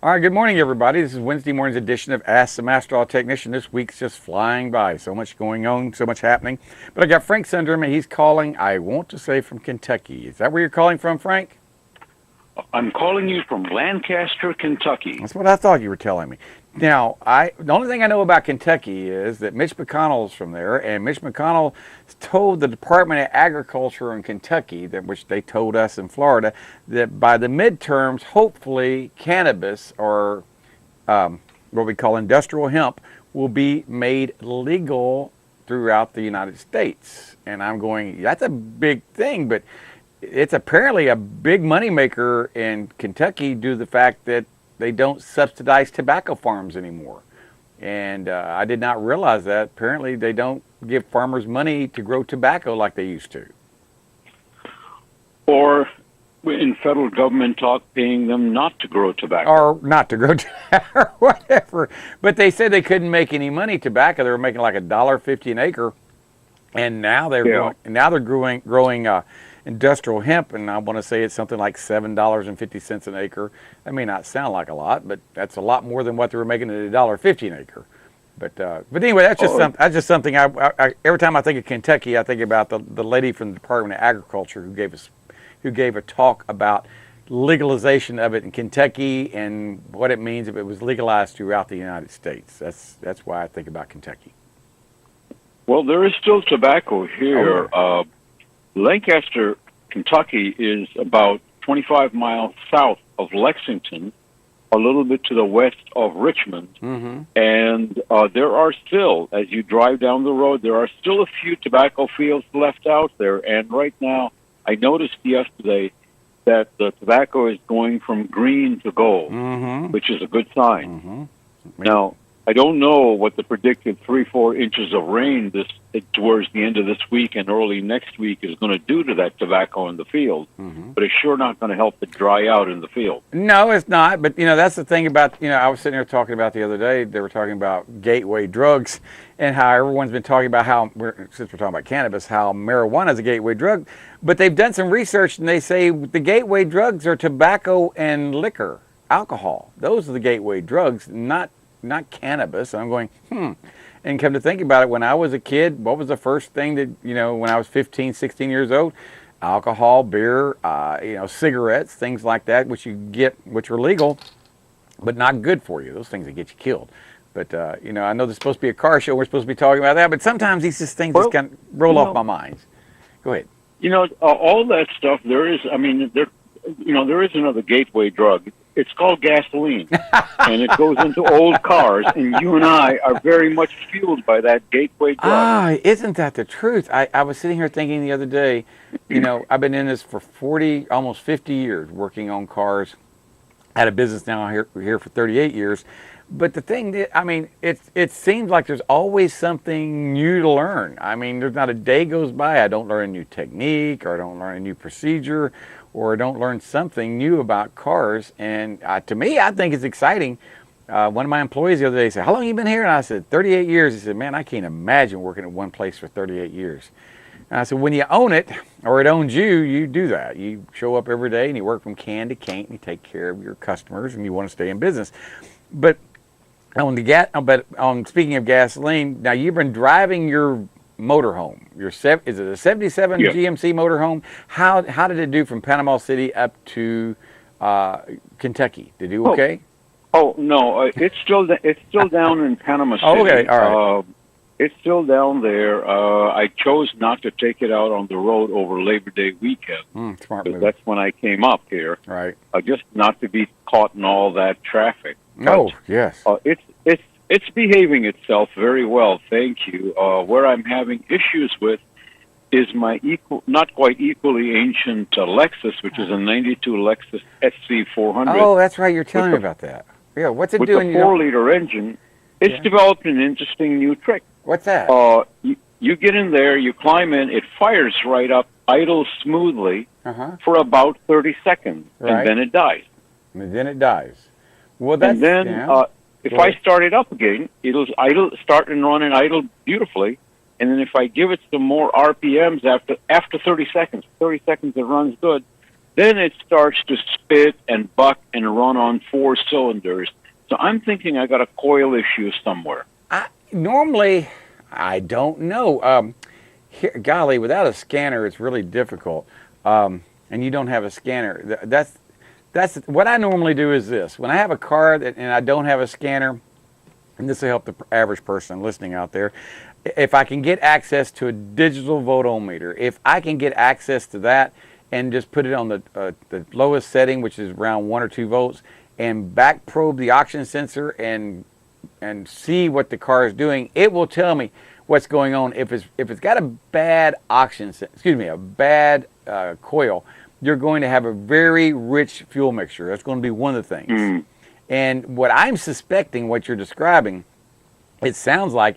All right, good morning, everybody. This is Wednesday morning's edition of Ask the Master Auto Technician. This week's just flying by. So much going on, so much happening. But I got Frank under me. He's calling, I want to say, from Kentucky. Is that where you're calling from, Frank? I'm calling you from Lancaster, Kentucky. That's what I thought you were telling me. Now, the only thing I know about Kentucky is that Mitch McConnell's from there, and Mitch McConnell told the Department of Agriculture in Kentucky, which they told us in Florida, that by the midterms, hopefully cannabis, or what we call industrial hemp, will be made legal throughout the United States. And I'm going, that's a big thing, but it's apparently a big moneymaker in Kentucky due to the fact that they don't subsidize tobacco farms anymore. And I did not realize that. Apparently they don't give farmers money to grow tobacco like they used to. Or in federal government talk, paying them not to grow tobacco. Or not to grow tobacco, or whatever. But they said they couldn't make any money tobacco. They were making like $1.50 an acre. And now they're growing industrial hemp, and I want to say it's something like $7.50 an acre. That may not sound like a lot, but that's a lot more than what they were making at $1.50 an acre. But anyway, that's just something. I every time I think of Kentucky, I think about the lady from the Department of Agriculture who gave a talk about legalization of it in Kentucky and what it means if it was legalized throughout the United States. That's why I think about Kentucky. Well, there is still tobacco here. Oh, yeah. Lancaster, Kentucky is about 25 miles south of Lexington, a little bit to the west of Richmond. Mm-hmm. And there are still, as you drive down the road, there are still a few tobacco fields left out there. And right now, I noticed yesterday that the tobacco is going from green to gold, mm-hmm. which is a good sign. Mm-hmm. Now, I don't know what the predicted 3-4 inches of rain towards the end of this week and early next week is going to do to that tobacco in the field, mm-hmm. but it's sure not going to help it dry out in the field. No, it's not. But that's the thing about I was sitting here talking about the other day. They were talking about gateway drugs and how everyone's been talking about since we're talking about cannabis, how marijuana is a gateway drug. But they've done some research and they say the gateway drugs are tobacco and liquor, alcohol. Those are the gateway drugs, not cannabis. I'm going, And come to think about it, when I was a kid, what was the first thing that, when I was 15, 16 years old? Alcohol, beer, cigarettes, things like that, which are legal, but not good for you. Those things that get you killed. But, I know there's supposed to be a car show. We're supposed to be talking about that, but sometimes these things just kind of roll off my mind. Go ahead. All that stuff, there is another gateway drug. It's called gasoline, and it goes into old cars, and you and I are very much fueled by that gateway drug. Ah, isn't that the truth? I was sitting here thinking the other day, I've been in this for 40, almost 50 years, working on cars. I had a business now here for 38 years. But the thing, it seems like there's always something new to learn. There's not a day goes by I don't learn a new technique, or I don't learn a new procedure, or I don't learn something new about cars. And to me, I think it's exciting. One of my employees the other day said, "How long have you been here?" And I said, 38 years. He said, "Man, I can't imagine working at one place for 38 years. And I said, when you own it, or it owns you, you do that. You show up every day and you work from can to can't, and you take care of your customers, and you want to stay in business. But speaking of gasoline, now you've been driving your motorhome. Is it a 77 Yes. GMC motorhome? How did it do from Panama City up to Kentucky? Did it do okay? Oh no, it's still down in Panama City. Oh, okay, all right. It's still down there. I chose not to take it out on the road over Labor Day weekend. Smart move. That's when I came up here. Right. Just not to be caught in all that traffic. Oh, yes. It's behaving itself very well, thank you. Where I'm having issues with is my not quite equally ancient Lexus, which is a 92 Lexus SC400. Oh, that's right. You're telling me about that. Yeah, what's it doing? With the 4-liter engine, it's developed an interesting new trick. What's that? You get in there, you climb in, it fires right up, idles smoothly for about 30 seconds, and then it dies. And then it dies. Well, that's... And then if I start it up again, it'll start and run and idle beautifully. And then if I give it some more RPMs after 30 seconds it runs good, then it starts to spit and buck and run on 4 cylinders. So I'm thinking I got a coil issue somewhere. Normally, I don't know. Here, golly, without a scanner, it's really difficult. And you don't have a scanner. That's what I normally do is this. When I have a car and I don't have a scanner, and this will help the average person listening out there, if I can get access to a digital voltometer, if I can get access to that and just put it on the lowest setting, which is around 1 or 2 volts, and back probe the oxygen sensor and see what the car is doing, it will tell me what's going on. If it's got a bad a bad coil, you're going to have a very rich fuel mixture. That's going to be one of the things. And what I'm suspecting, what you're describing, it sounds like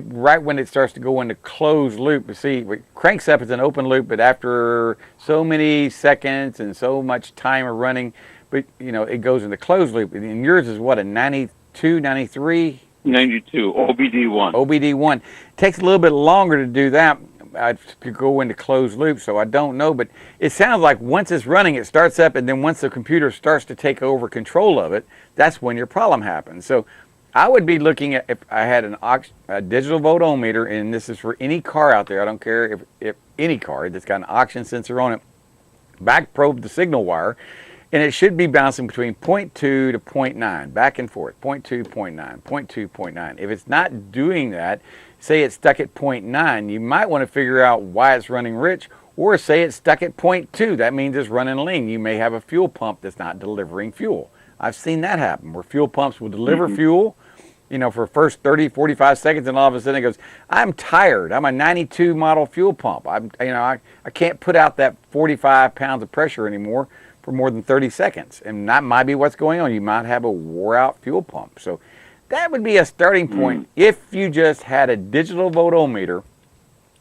right when it starts to go into closed loop. You see, it cranks up as an open loop, but after so many seconds and so much time of running, but it goes into closed loop. And yours is what, a 92, 93? 92, OBD1. OBD1. Takes a little bit longer to do that, to go into closed loop, so I don't know. But it sounds like once it's running, it starts up, and then once the computer starts to take over control of it, that's when your problem happens. So I would be looking at, if I had a digital voltometer, and this is for any car out there, I don't care if any car that's got an oxygen sensor on it, back probe the signal wire, and it should be bouncing between 0.2 to 0.9, back and forth, 0.2, 0.9, 0.2, 0.9. If it's not doing that, say it's stuck at 0.9, you might want to figure out why it's running rich, or say it's stuck at 0.2, that means it's running lean. You may have a fuel pump that's not delivering fuel. I've seen that happen, where fuel pumps will deliver fuel, for first 30, 45 seconds, and all of a sudden it goes, I'm tired. I'm a 92 model fuel pump. I can't put out that 45 pounds of pressure anymore for more than 30 seconds. And that might be what's going on. You might have a wore out fuel pump. So that would be a starting point if you just had a digital voltometer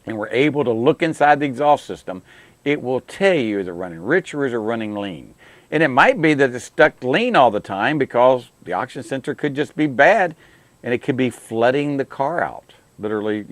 and were able to look inside the exhaust system. It will tell you, is it running rich or is it running lean? And it might be that it's stuck lean all the time because the oxygen sensor could just be bad, and it could be flooding the car out. Literally,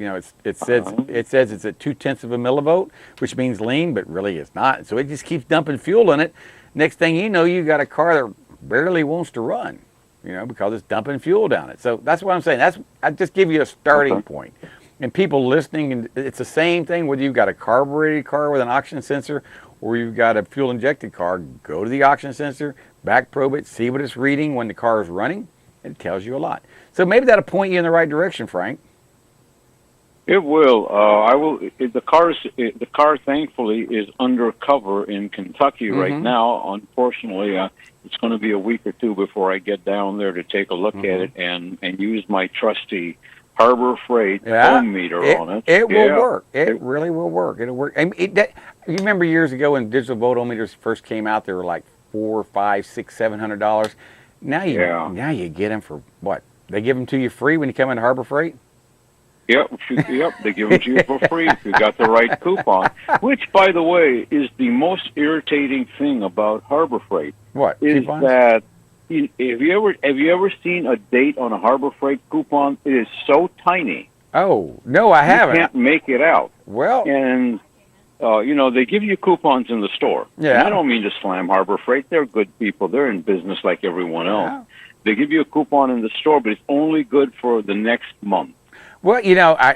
it says it's at 0.2 of a millivolt, which means lean, but really it's not. So it just keeps dumping fuel in it. Next thing you know, you got a car that barely wants to run, because it's dumping fuel down it. So that's what I'm saying. I just give you a starting point. And people listening, and it's the same thing whether you've got a carbureted car with an oxygen sensor or you've got a fuel injected car. Go to the oxygen sensor, back probe it, see what it's reading when the car is running. It tells you a lot. So maybe that'll point you in the right direction, Frank. It will. I will. The car, thankfully, is undercover in Kentucky right now. Unfortunately, it's going to be a week or two before I get down there to take a look at it and use my trusty Harbor Freight ohm meter on it. It will work. It really will work. It'll work. You remember years ago when digital voltometers first came out, they were like $400, $500, $600, $700. Now you get them for what? They give them to you free when you come into Harbor Freight? Yep, they give them to you for free if you got the right coupon. Which, by the way, is the most irritating thing about Harbor Freight. What? Is coupons? That have you ever seen a date on a Harbor Freight coupon? It is so tiny. Oh no, I haven't. You can't make it out. Well, and they give you coupons in the store. Yeah. And I don't mean to slam Harbor Freight. They're good people. They're in business like everyone else. Yeah. They give you a coupon in the store, but it's only good for the next month. Well,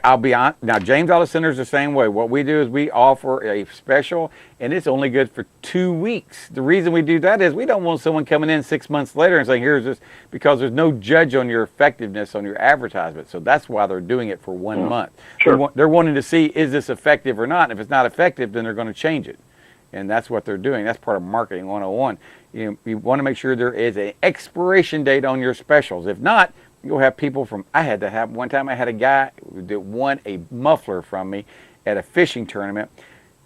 I'll be honest. Now, James Auto Center is the same way. What we do is we offer a special, and it's only good for 2 weeks. The reason we do that is we don't want someone coming in 6 months later and saying, here's this, because there's no judge on your effectiveness on your advertisement. So that's why they're doing it for 1 month. Sure. They're wanting to see, is this effective or not? And if it's not effective, then they're going to change it. And that's what they're doing. That's part of marketing 101. You want to make sure there is an expiration date on your specials. If not, you'll have people one time I had a guy that won a muffler from me at a fishing tournament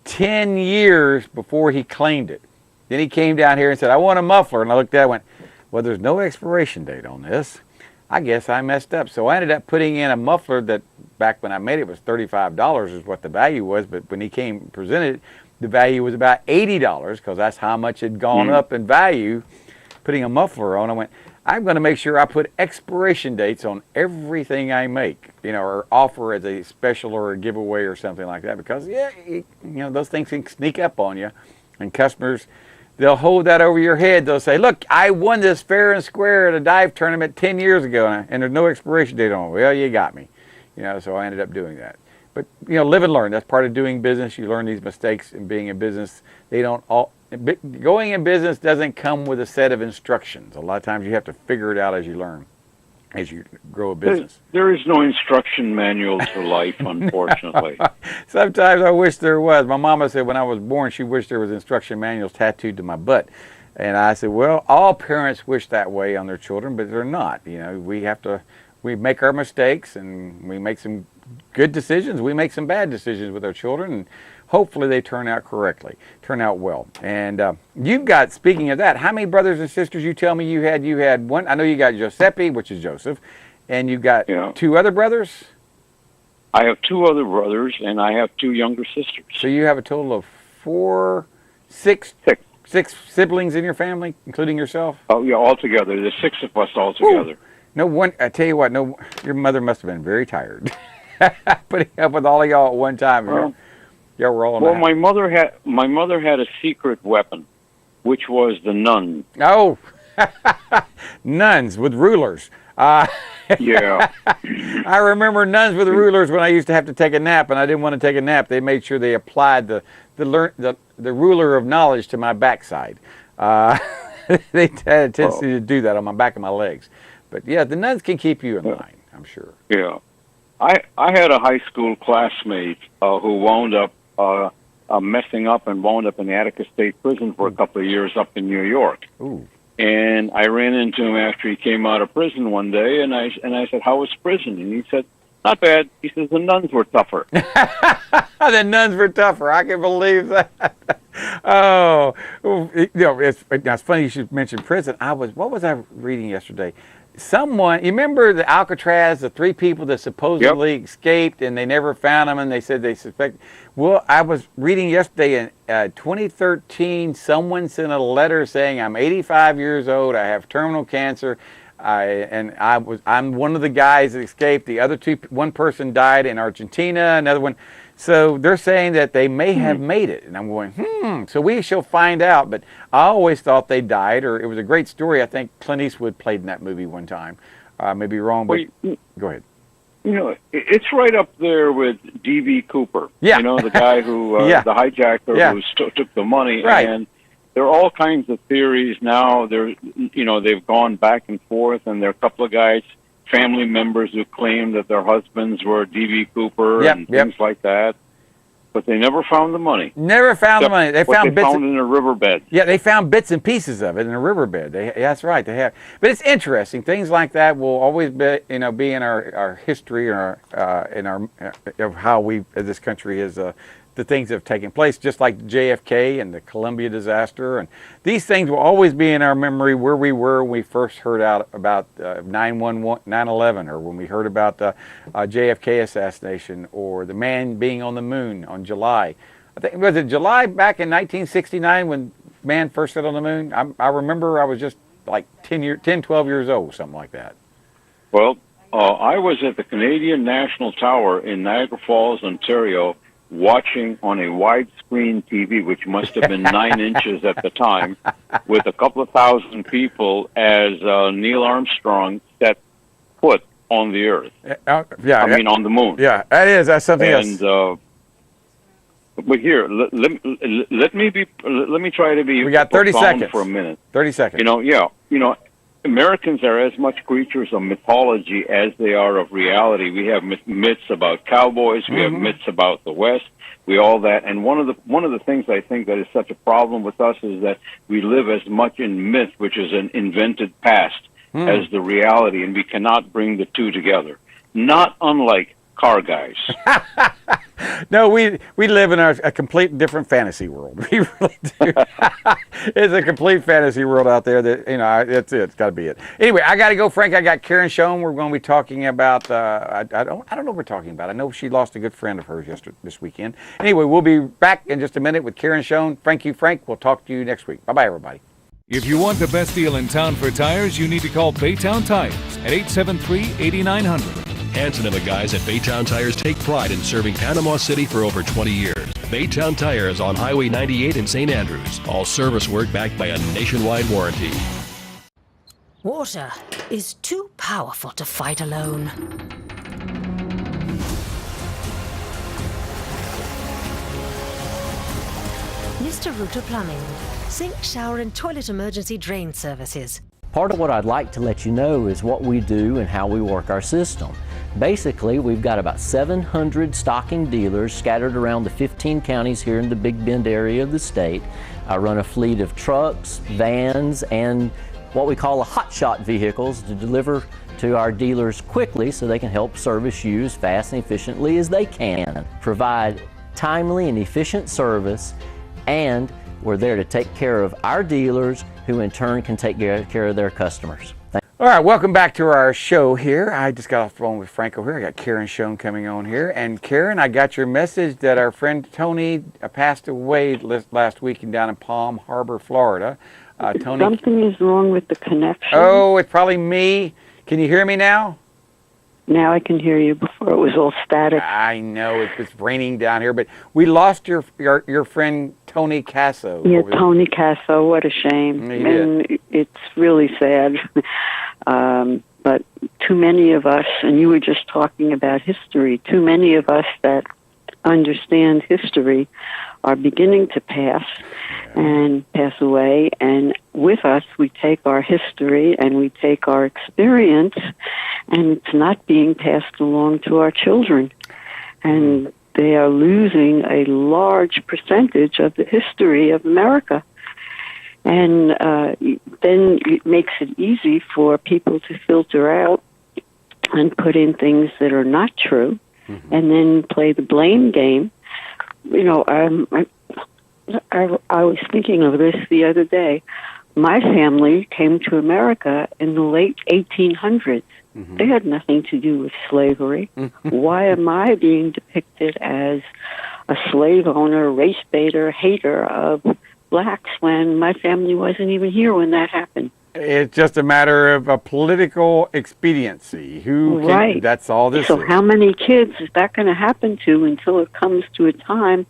10 years before he claimed it. Then he came down here and said, I want a muffler. And I looked at it and went, well, there's no expiration date on this. I guess I messed up. So I ended up putting in a muffler that back when I made it was $35 is what the value was. But when he came and presented it, the value was about $80 because that's how much it had gone up in value putting a muffler on. I went, I'm going to make sure I put expiration dates on everything I make, or offer as a special or a giveaway or something like that, because those things can sneak up on you. And customers, they'll hold that over your head. They'll say, look, I won this fair and square at a dive tournament 10 years ago, and there's no expiration date on it. Well, you got me. So I ended up doing that. But, live and learn. That's part of doing business. You learn these mistakes in being in business. Going in business doesn't come with a set of instructions. A lot of times you have to figure it out as you learn, as you grow a business. There is no instruction manual to life, unfortunately. Sometimes I wish there was. My mama said when I was born, she wished there was instruction manuals tattooed to my butt. And I said, well, all parents wish that way on their children, but they're not. We make our mistakes, and we make some good decisions. We make some bad decisions with our children, and hopefully they turn out well. And you've got, speaking of that, how many brothers and sisters you tell me you had? You had one. I know you got Giuseppe, which is Joseph, and you got two other brothers? I have two other brothers, and I have two younger sisters. So you have a total of six siblings in your family, including yourself? Oh, yeah, altogether. There's 6 of us altogether. Ooh. No one, I tell you what, your mother must have been very tired putting up with all of y'all at one time. Y'all were all my mother had a secret weapon, which was the nun. Oh, nuns with rulers. Yeah. I remember nuns with rulers when I used to have to take a nap, and I didn't want to take a nap. They made sure they applied the ruler of knowledge to my backside. They had a tendency to do that on my back and my legs. But yeah, the nuns can keep you in line, I'm sure. Yeah. I had a high school classmate who wound up messing up and wound up in the Attica State Prison for a couple of years up in New York. Ooh. And I ran into him after he came out of prison one day, and I said, "How was prison?" And he said, "Not bad." He says, "The nuns were tougher." The nuns were tougher. I can believe that. Oh, it's funny you should mention prison. What was I reading yesterday? You remember the Alcatraz, the 3 people that supposedly escaped and they never found them, and they said they suspect. Well, I was reading yesterday in 2013, someone sent a letter saying, I'm 85 years old, I have terminal cancer, I'm one of the guys that escaped. The other one person died in Argentina, another one. So they're saying that they may have made it. And I'm going, so we shall find out. But I always thought they died, or it was a great story. I think Clint Eastwood played in that movie one time. I may be wrong, but go ahead. It's right up there with D.V. Cooper. Yeah. The guy who, the hijacker who took the money. Right. And there are all kinds of theories now. They've gone back and forth, and there are a couple of guys, family members who claim that their husbands were D.V. Cooper and things like that, but they never found the money. Never found the money. They found bits in a riverbed. Yeah, they found bits and pieces of it in a riverbed. That's right. They have, but it's interesting. Things like that will always be, be in our history, or in our of how this country is. The things that have taken place, just like JFK and the Columbia disaster. And these things will always be in our memory, where we were when we first heard out about 9/11, or when we heard about the JFK assassination, or the man being on the moon on July. I think, was it July back in 1969 when man first got on the moon? I remember I was just like 10, 12 years old, something like that. Well, I was at the Canadian National Tower in Niagara Falls, Ontario, watching on a widescreen TV, which must have been 9 inches at the time, with a couple of thousand people as Neil Armstrong set foot on the Earth. On the moon. Yeah, that's something else. But here, let me try to be. We got 30 seconds for a minute. 30 seconds. Americans are as much creatures of mythology as they are of reality. We have myths about cowboys. We have myths about the West. All that. And one of the things I think that is such a problem with us is that we live as much in myth, which is an invented past, as the reality, and we cannot bring the two together. Not unlike car guys. No, we live in a complete different fantasy world. We really do. It's a complete fantasy world out there that, that's it. It's got to be it. Anyway, I got to go, Frank. I got Karen Schoen. We're going to be talking about, I don't know what we're talking about. I know she lost a good friend of hers this weekend. Anyway, we'll be back in just a minute with Karen Schoen. Thank you, Frank. We'll talk to you next week. Bye-bye, everybody. If you want the best deal in town for tires, you need to call Baytown Tires at 873-8900. Hanson and the guys at Baytown Tires take pride in serving Panama City for over 20 years. Baytown Tires on Highway 98 in St. Andrews. All service work backed by a nationwide warranty. Water is too powerful to fight alone. Mr. Router Plumbing. Sink, shower, and toilet emergency drain services. Part of what I'd like to let you know is what we do and how we work our system. Basically, we've got about 700 stocking dealers scattered around the 15 counties here in the Big Bend area of the state. I run a fleet of trucks, vans, and what we call hotshot vehicles to deliver to our dealers quickly so they can help service you as fast and efficiently as they can. Provide timely and efficient service, and we're there to take care of our dealers, who in turn can take care of their customers. All right, welcome back to our show here. I just got off the phone with Franco here. I got Karen Schoen coming on here. And Karen, I got your message that our friend Tony passed away last weekend down in Palm Harbor, Florida. Tony, something is wrong with the connection. Oh, it's probably me. Can you hear me now? Now I can hear you. Before it was all static. I know it's raining down here, but we lost your friend Tony Casso. Yeah, Tony Casso. What a shame. And it's really sad. But too many of us, and you were just talking about history, too many of us that understand history are beginning to pass and pass away. And with us, we take our history and we take our experience, and it's not being passed along to our children. And they are losing a large percentage of the history of America. And then it makes it easy for people to filter out and put in things that are not true, and then play the blame game. You know, I was thinking of this the other day. My family came to America in the late 1800s. They had nothing to do with slavery. Why am I being depicted as a slave owner, race baiter, hater of blacks when my family wasn't even here when that happened? It's just a matter of a political expediency. Right. That's all this is. So how many kids is that going to happen to until it comes to a time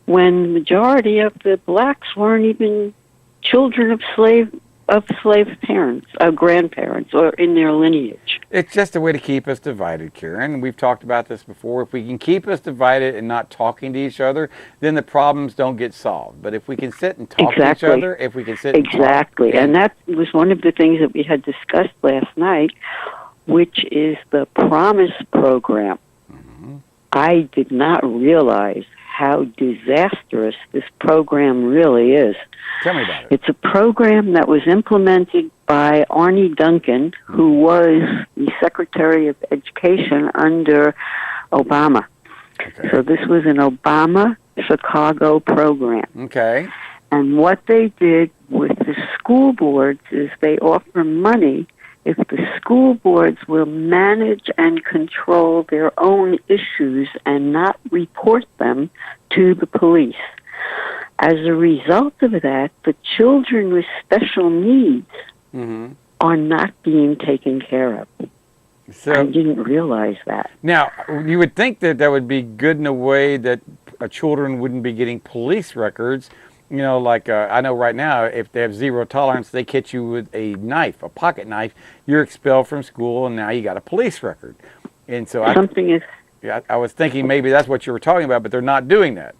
when the majority of the blacks weren't even children of slave parents, grandparents, or in their lineage? It's just a way to keep us divided, Karen. We've talked about this before. If we can keep us divided and not talking to each other, then the problems don't get solved. But if we can sit and talk to each other, if we can sit and talk, and that was one of the things that we had discussed last night, which is the Promise program. I did not realize how disastrous this program really is. Tell me about it. It's a program that was implemented by Arne Duncan, who was the Secretary of Education under Obama. Okay. So this was an Obama Chicago program. Okay. And what they did with the school boards is they offer money if the school boards will manage and control their own issues and not report them to the police. As a result of that, the children with special needs are not being taken care of. So, I didn't realize that. Now, you would think that would be good in a way that children wouldn't be getting police records. You know, like I know right now, if they have zero tolerance, they catch you with a knife, a pocket knife, you're expelled from school, and now you got a police record. And so I was thinking maybe that's what you were talking about, but they're not doing that.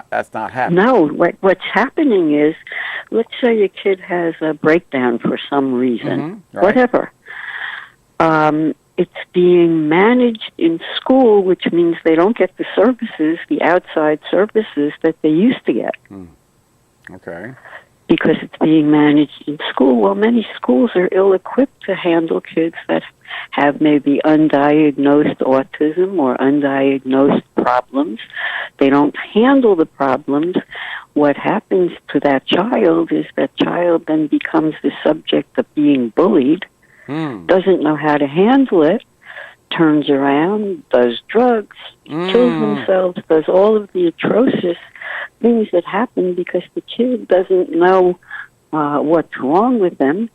That's not happening. No, what's happening is, let's say a kid has a breakdown for some reason, Right. whatever. It's being managed in school, which means they don't get the services, the outside services that they used to get. Okay. Because it's being managed in school. Well, many schools are ill-equipped to handle kids that have maybe undiagnosed autism or undiagnosed problems. They don't handle the problems. What happens to that child is that child then becomes the subject of being bullied, doesn't know how to handle it, turns around, does drugs, kills themselves, does all of the atrocious things that happen because the kid doesn't know what's wrong with them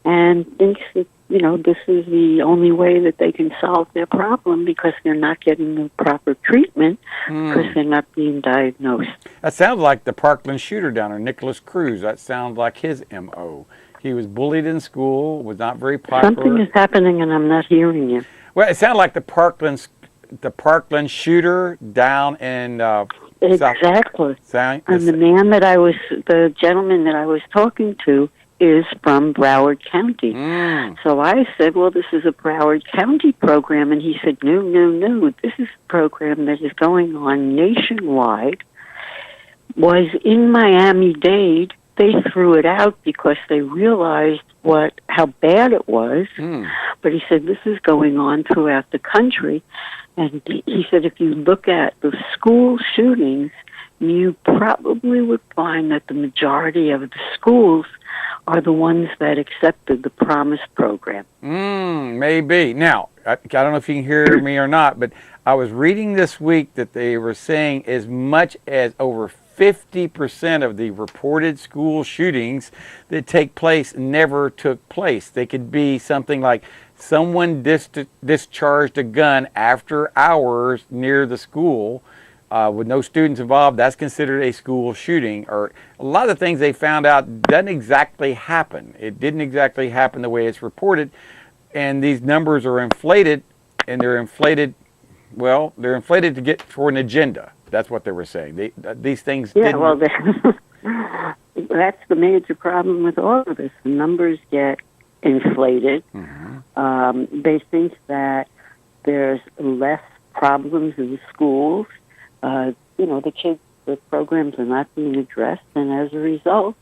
and thinks that this is the only way that they can solve their problem because they're not getting the proper treatment because they're not being diagnosed. That sounds like the Parkland shooter down there, Nicholas Cruz. That sounds like his M.O. He was bullied in school, was not very popular. Something is happening and I'm not hearing you. Well, it sounded like the Parkland shooter down in exactly. South. And the gentleman that I was talking to is from Broward County. So I said, well, this is a Broward County program. And he said, no. This is a program that is going on nationwide. Was in Miami-Dade. They threw it out because they realized how bad it was. But he said, this is going on throughout the country. And he said, if you look at the school shootings, you probably would find that the majority of the schools are the ones that accepted the Promise program. Maybe. Now, I don't know if you can hear me or not, but I was reading this week that they were saying as much as over 50% of the reported school shootings that take place never took place. They could be something like someone discharged a gun after hours near the school with no students involved. That's considered a school shooting. Or a lot of the things they found out doesn't exactly happen. It didn't exactly happen the way it's reported. And these numbers are inflated, and they're inflated to get for an agenda. That's what they were saying. These things didn't... well, that's the major problem with all of this. The numbers get inflated. They think that there's less problems in the schools. The programs are not being addressed, and as a result,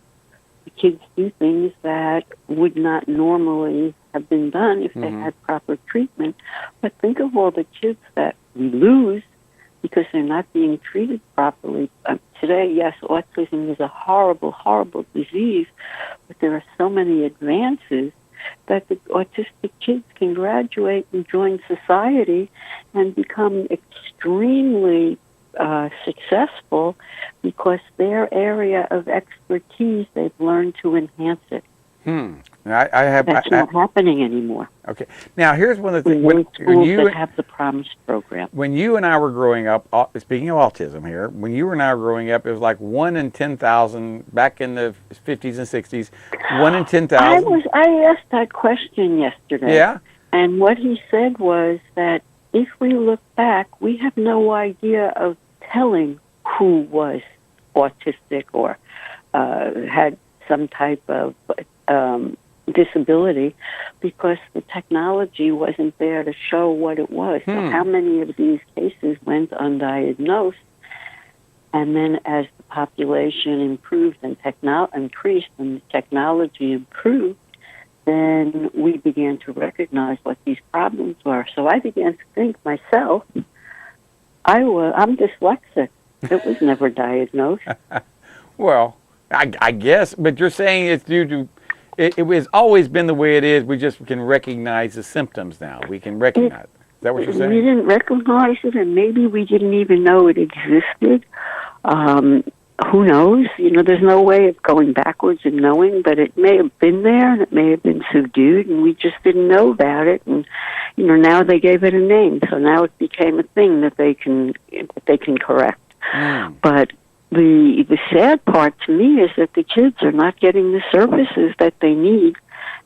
the kids do things that would not normally have been done if they had proper treatment. But think of all the kids that we lose because they're not being treated properly. Today, yes, autism is a horrible, horrible disease, but there are so many advances that the autistic kids can graduate and join society and become extremely successful because their area of expertise, they've learned to enhance it. That's not happening anymore. Okay. Now, here's one of the things. When you have the Promise program. When you and I were growing up, speaking of autism here, when you and I were growing up, it was like 1 in 10,000 back in the 50s and 60s. 1 in 10,000. I asked that question yesterday. Yeah. And what he said was that if we look back, we have no idea of telling who was autistic or had some type of disability because the technology wasn't there to show what it was. So how many of these cases went undiagnosed? And then as the population improved and increased and the technology improved, then we began to recognize what these problems were. So I began to think myself, I'm dyslexic. It was never diagnosed. Well, I guess, but you're saying it's due to, it has always been the way it is. We just can recognize the symptoms now. We can recognize it. Is that what you're saying? We didn't recognize it, and maybe we didn't even know it existed. Who knows? There's no way of going backwards and knowing, but it may have been there, and it may have been subdued, and we just didn't know about it. And now they gave it a name, so now it became a thing that they can correct. But the sad part to me is that the kids are not getting the services that they need,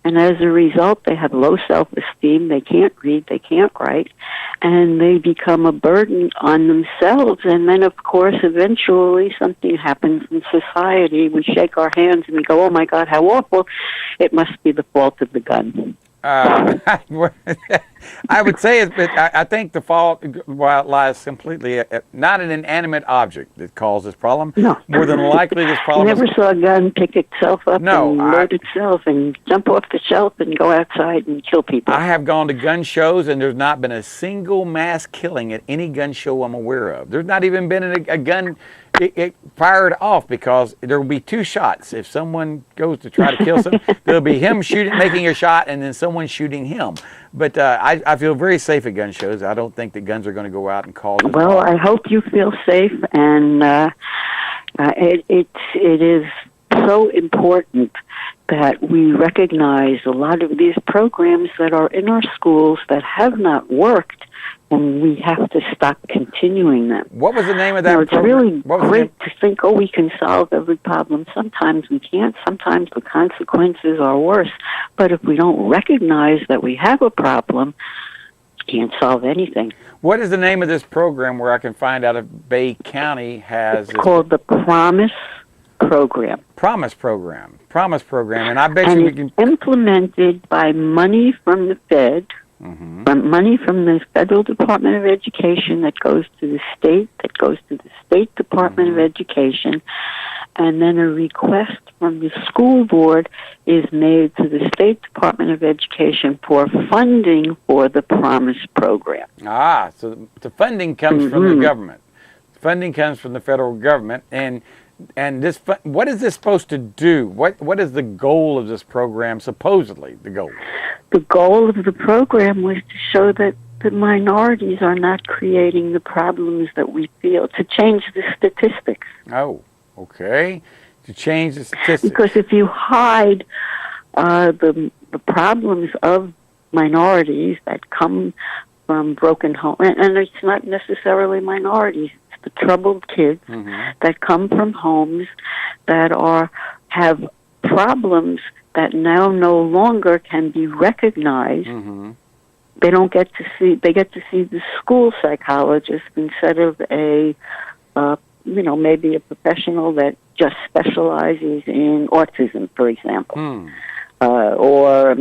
and as a result, they have low self-esteem. They can't read, they can't write, and they become a burden on themselves. And then, of course, eventually something happens in society. We shake our hands and we go, "Oh my God, how awful!" It must be the fault of the gun. I would say it, but I think the fault lies completely not an inanimate object that caused this problem. No. More than likely, this problem. You never saw a gun pick itself up and load itself and jump off the shelf and go outside and kill people. I have gone to gun shows, and there's not been a single mass killing at any gun show I'm aware of. There's not even been a gun it fired off because there will be two shots. If someone goes to try to kill someone, there'll be him making a shot, and then someone shooting him. But I feel very safe at gun shows. I don't think that guns are going to go out and cause. Well, I hope you feel safe, and it is so important that we recognize a lot of these programs that are in our schools that have not worked, and we have to stop continuing them. What was the name of that It's program? really great to think, oh, we can solve every problem. Sometimes we can't. Sometimes the consequences are worse. But if we don't recognize that we have a problem, we can't solve anything. What is the name of this program where I can find out if Bay County has... It's called the Promise Program. Promise Program. Promise Program. And I bet you we can... it's implemented by money from the Fed, from money from the Federal Department of Education that goes to the state, that goes to the State Department of Education, and then a request from the school board is made to the State Department of Education for funding for the Promise Program. Ah, so the funding comes from the government. Funding comes from the federal government, and this what is this supposed to do? What is the goal of this program? Supposedly, the goal. The goal of the program was to show that the minorities are not creating the problems that we feel, to change the statistics. Oh, okay. To change the statistics. Because if you hide the problems of minorities that come from broken homes, and it's not necessarily minorities, it's the troubled kids that come from homes that have problems that now no longer can be recognized. They don't get to see. They get to see the school psychologist instead of a, maybe a professional that just specializes in autism, for example, or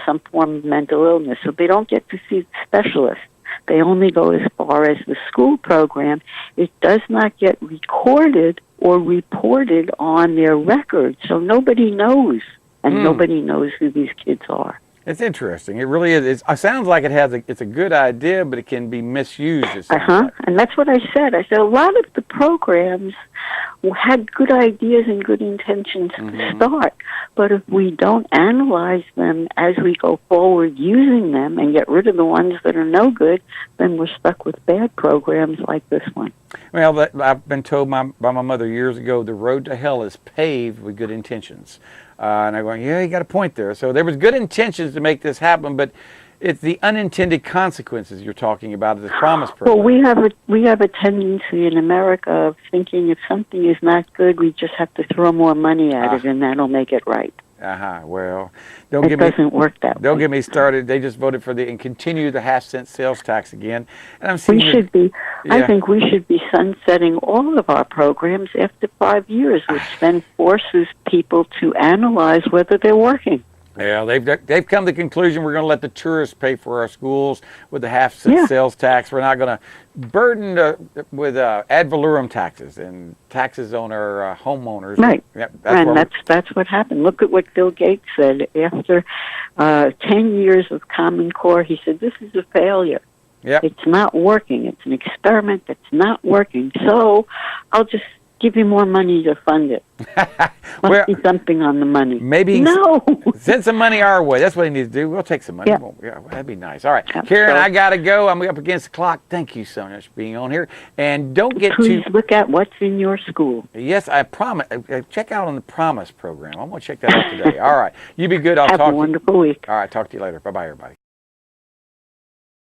some form of mental illness. So they don't get to see the specialist. They only go as far as the school program. It does not get recorded or reported on their records, so nobody knows, and nobody knows who these kids are. It's interesting. It really is. It sounds like it's a good idea, but it can be misused. Like. And that's what I said. I said a lot of the programs had good ideas and good intentions to start, but if we don't analyze them as we go forward using them and get rid of the ones that are no good, then we're stuck with bad programs like this one. Well, I've been told by my mother years ago, the road to hell is paved with good intentions. And I'm going, yeah, you got a point there. So there was good intentions to make this happen, but it's the unintended consequences you're talking about of the Promise Program. Well, we have a tendency in America of thinking if something is not good, we just have to throw more money at it, and that'll make it right. Well, it doesn't work that way. Don't get me started. They just voted for and continue the half-cent sales tax again. And I'm seeing I think we should be sunsetting all of our programs after 5 years, which then forces people to analyze whether they're working. Yeah, they've come to the conclusion we're going to let the tourists pay for our schools with the half-cent sales tax. We're not going to burden with ad valorem taxes and taxes on our homeowners. Right, yep, that's what happened. Look at what Bill Gates said. After 10 years of Common Core, he said, this is a failure. Yep. It's not working. It's an experiment that's not working. So I'll just give you more money to fund it. Must be something on the money. Maybe no. Send some money our way. That's what he needs to do. We'll take some money. Yeah, that'd be nice. All right, Karen, I got to go. I'm up against the clock. Thank you so much for being on here. And don't get Please look at what's in your school. Yes, I promise. Check out on the Promise Program. I'm going to check that out today. All right. You be good. I'll talk to you. Have a wonderful week. All right. Talk to you later. Bye-bye, everybody.